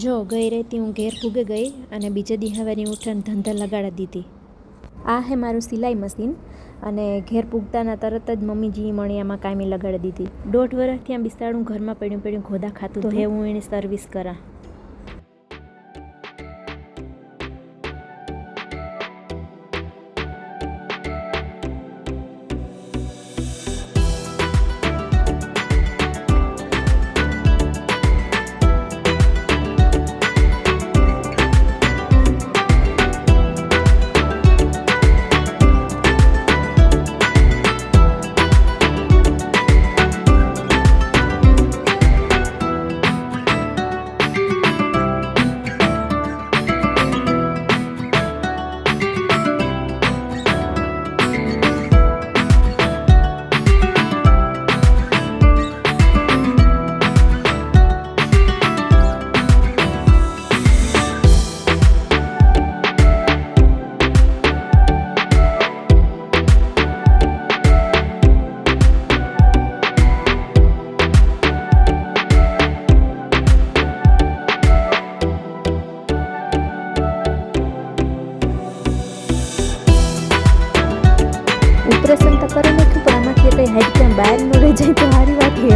જો ગઈ રહેતી હું ઘેર પૂગે ગઈ અને બીજે દી હવેની ઉઠાને ધંધા લગાડી દીધી. આ હે મારું સિલાઈ મશીન અને ઘેર પૂગતાના તરત જ મમ્મીજી મણિયામાં કાયમી લગાડી દીધી. 1.5 વર્ષથી ત્યાં બિસ્તાડું ઘરમાં પડ્યું ખોદા ખાતું તો હું એની સર્વિસ કરા. ઓપરેશન તો કરી નાખ્યું પણ આમાંથી કંઈ હેડ ક્યાં બહાર ન રહી જાય તો સારી વાત છે.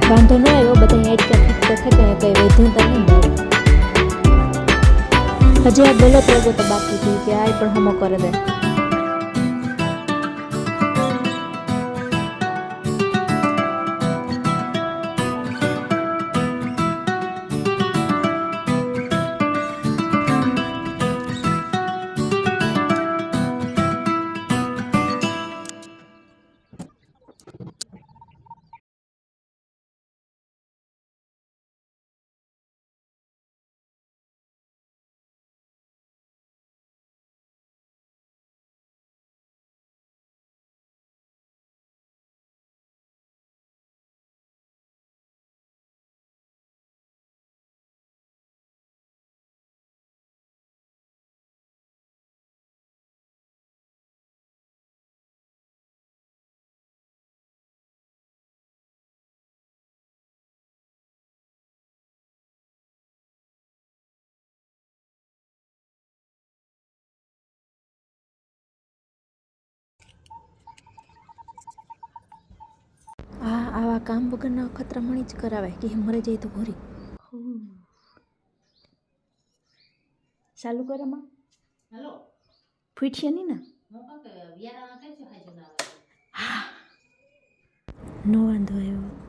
વાંધો ન આવ્યો, બધા હેડ ક્યાં ફિટ તો થઈ ગયા, કંઈ વધ્યું તો નહીં બહાર. હજી આ ગલત લાગો તો બાકી થયું કે આ પણ હમો કરે દે. આવા કામ વગરના અખતરામણી જ કરાવાય કે મરી જાય તો ભૂરી. ચાલુ કરામાં હેલો ફૂટશે નહીં ને? હા નો વાંધો આવ્યો.